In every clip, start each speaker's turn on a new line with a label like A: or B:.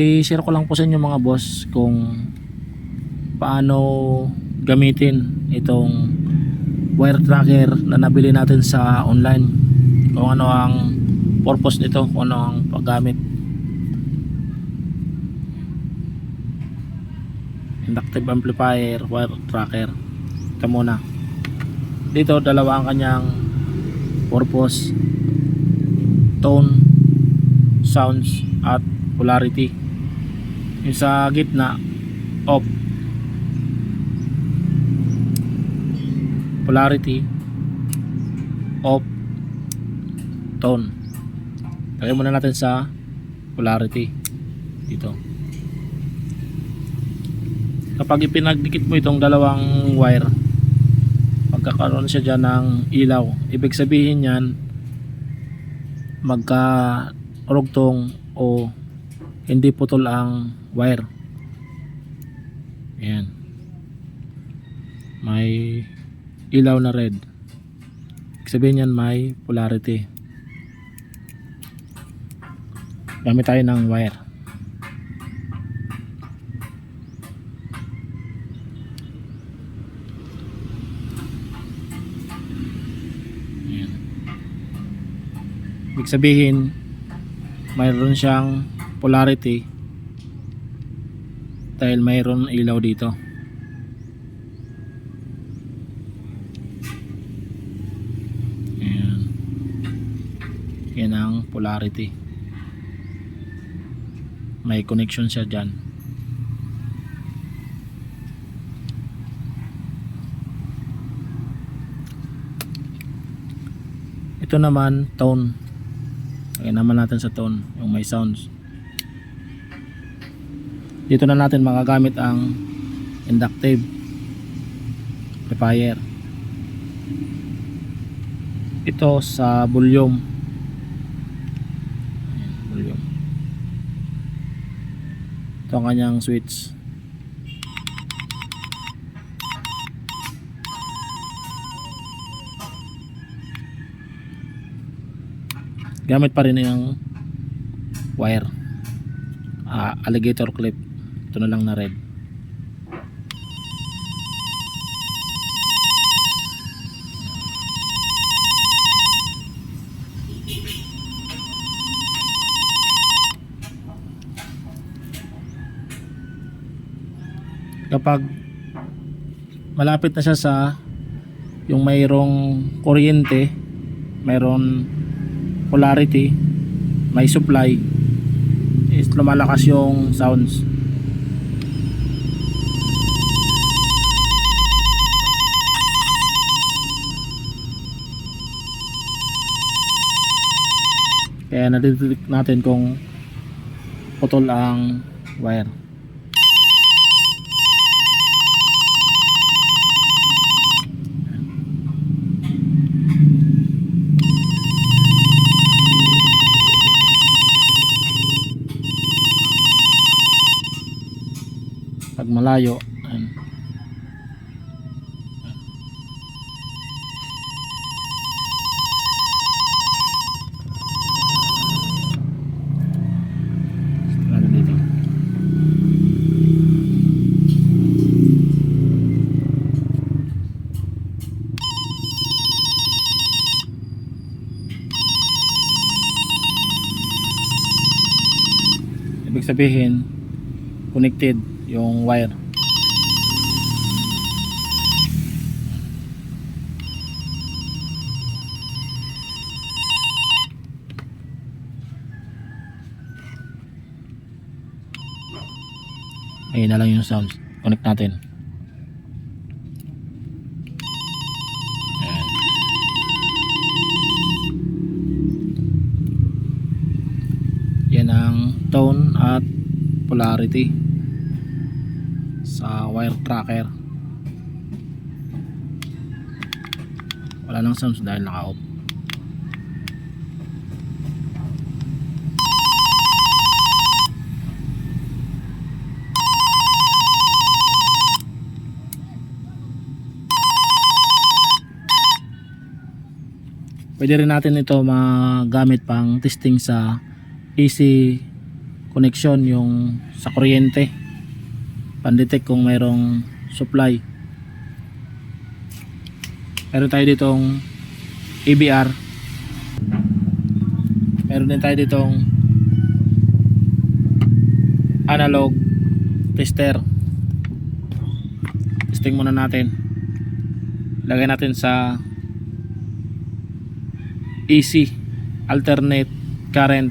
A: i-share ko lang po sa inyo mga boss kung paano gamitin itong wire tracker na nabili natin sa online, kung ano ang purpose nito, kung ano ang paggamit. Inductive amplifier wire tracker. Ito muna, dito dalawa ang kanyang purpose: tone, sounds at polarity. Yung sa gitna, off, polarity, off, tone. Lagay muna natin sa polarity dito. Kapag ipinagdikit mo itong dalawang wire, magkakaroon siya dyan ng ilaw. Ibig sabihin yan, magkarugtong o hindi putol ang wire. Ayan, may ilaw na red. Ibig sabihin yan, may polarity. Gamit tayo ng wire. Ayan. Ibig sabihin, mayroon siyang polarity dahil mayroon ilaw dito. Ayan. Yan ang polarity. May connection siya dyan. Ito naman, tone. Lagyan naman natin sa tone yung may sounds. Dito na natin magagamit ang inductive amplifier. Ito sa volume. Ayan, volume. Ito ang kanyang switch. Gamit pa rin yung wire, alligator clip. Ito na lang na red. Kapag malapit na siya sa yung mayroong kuryente, mayroon polarity, may supply, is lumalakas yung sounds. Kaya nadidetect natin kung putol ang wire. Pag malayo, ayan. Dito. Ibig sabihin, connected yung wire. Ayun na lang yung sounds. Connect natin. Ayan. Yan ang tone at polarity sa wire tracker. Wala nang sounds dahil naka-off. Pwede rin natin ito magamit pang testing sa AC connection, yung sa kuryente, pandetect kung mayroong supply. Meron tayo ditong ABR, meron din tayo ditong analog tester. Testing muna natin, lagay natin sa AC, alternate current.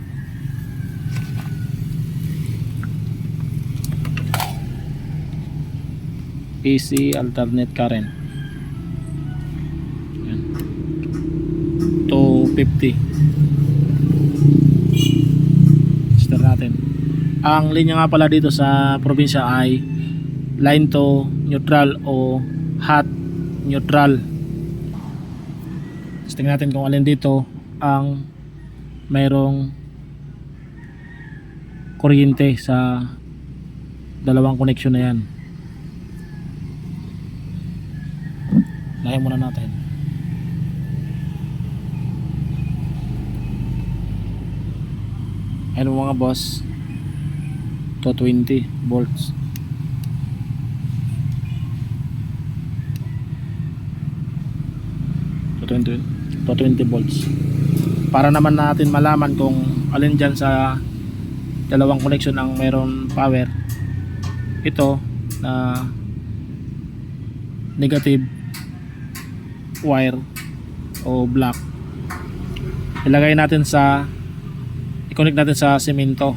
A: AC alternate current. Yan. 250. Tester natin. Ang linya nga pala dito sa probinsya ay line to neutral o hot neutral. Testing natin kung alin dito ang mayroong kuryente sa dalawang connection na yan. Lagay muna natin. Ayun mga boss, 220 volts. 220 volts. Para naman natin malaman kung alin dyan sa dalawang connection ang meron power. Ito na negative wire o black, ilagay natin sa, i-connect natin sa semento,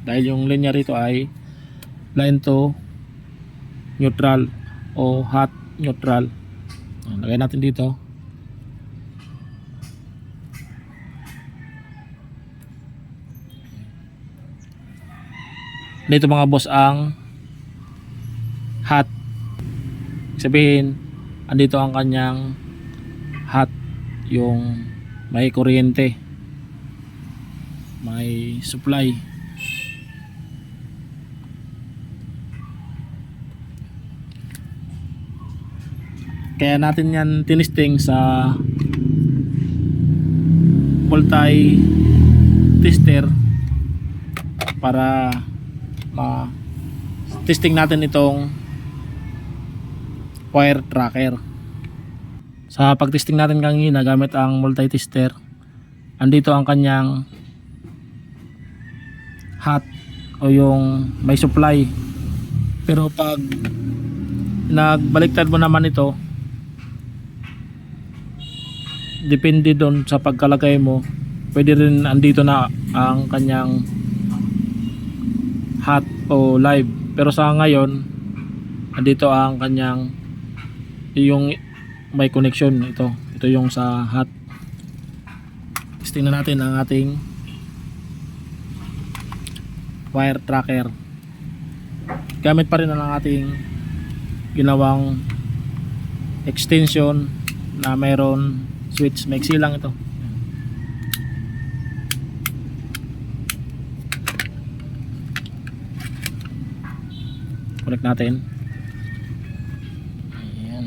A: dahil yung linya rito ay line to neutral o hot neutral. Lagay natin dito. Dito mga boss ang hot, sabihin andito ang kanyang hot, yung may kuryente, may supply. Kaya natin yan tinisting sa multi tester para testing natin itong wire tracker. Sa pagtesting natin kanina gamit ang multi-tester, andito ang kanyang hot o yung may supply. Pero pag nagbaliktad mo naman ito, depende doon sa pagkalagay mo, pwede rin andito na ang kanyang hot o live. Pero sa ngayon andito ang kanyang yung may connection. Ito yung sa hot. Testing na natin ang ating wire tracker. Gamit pa rin ang ating ginawang extension na mayroon switch. Maiksi lang ito. Connect natin. Ayan.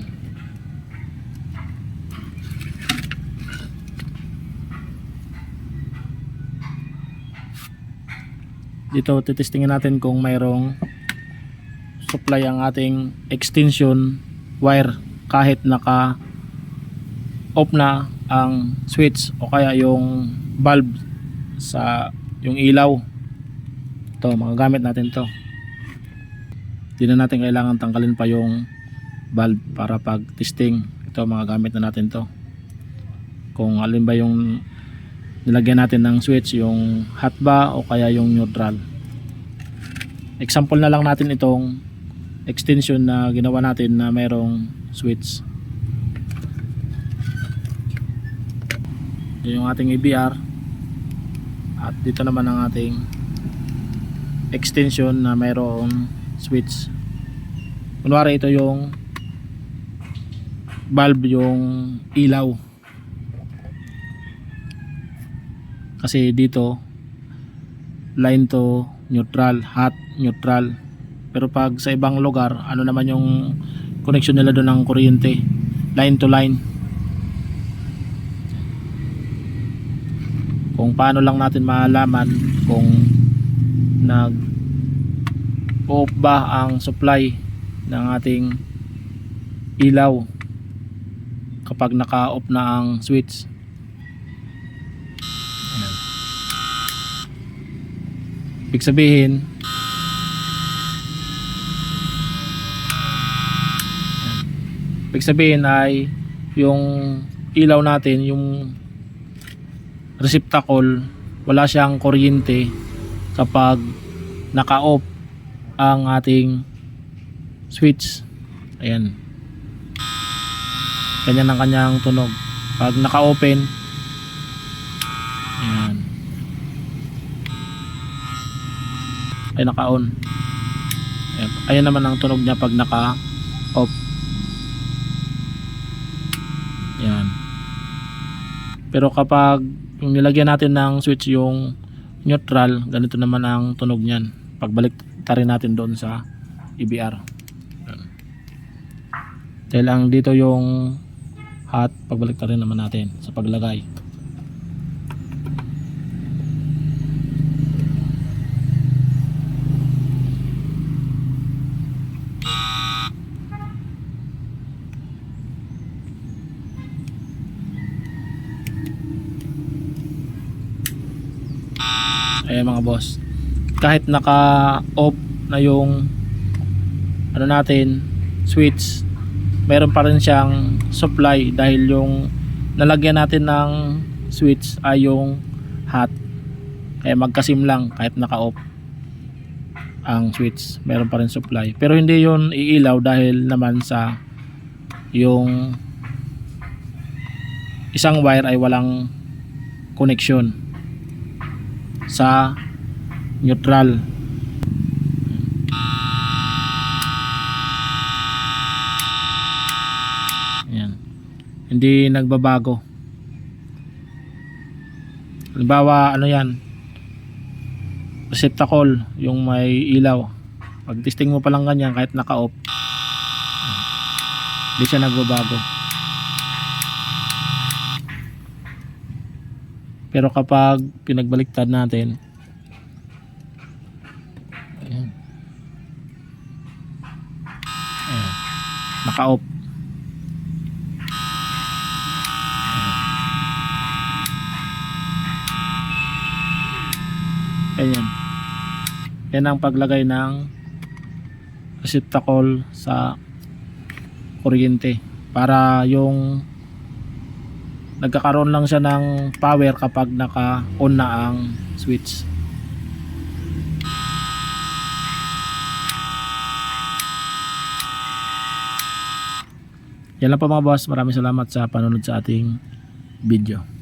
A: Dito titestingin natin kung mayroong supply ang ating extension wire kahit naka off na ang switch o kaya yung bulb sa yung ilaw. Ito, magagamit natin to. Hindi na natin kailangan tanggalin pa yung bulb para pag testing. Ito, magagamit na natin to. Kung alin ba yung nilagyan natin ng switch, yung hot ba o kaya yung neutral. Example na lang natin itong extension na ginawa natin na mayroong switch. Ito yung ating ABR, at dito naman ang ating extension na mayroong switch. Kunwari ito yung bulb, yung ilaw, kasi dito line to neutral, hot neutral. Pero pag sa ibang lugar, ano naman yung connection nila doon ng kuryente, line to line. Kung kung paano lang natin malaman kung nag off ba ang supply ng ating ilaw kapag naka-off na ang switch. Ayan. Ibig sabihin, ay yung ilaw natin, yung receptacle, wala siyang kuryente kapag naka-off ang ating switch. Ayan, ganyan ang kanyang tunog. Pag naka-open, ayan, ay naka-on. Ayan, ayan naman ang tunog niya pag naka-off. Ayan. Pero kapag yung nilagyan natin ng switch yung neutral, ganito naman ang tunog niyan pagbalik rin natin doon sa EBR. Dahil lang dito yung hot, pagbalik rin naman natin sa paglagay. Ayan mga boss, kahit naka-off na yung ano natin, switch, meron pa rin siyang supply dahil yung nalagyan natin ng switch ay yung hot. Kaya magkasim lang kahit naka-off ang switch, meron pa rin supply. Pero hindi yun iilaw dahil naman sa yung isang wire ay walang connection sa neutral. Ayan, hindi nagbabago. Halimbawa ano yan, receptacle, yung may ilaw, pag testing mo pa lang ganyan kahit naka-off, hindi siya nagbabago. Pero kapag pinagbaliktad natin, ayan, ayan, naka-off. Ayan, yan ang paglagay ng receptacle sa kuryente, para yung nagkakaroon lang siya ng power kapag naka-on na ang switch. Yan lang po mga boss, maraming salamat sa panonood sa ating video.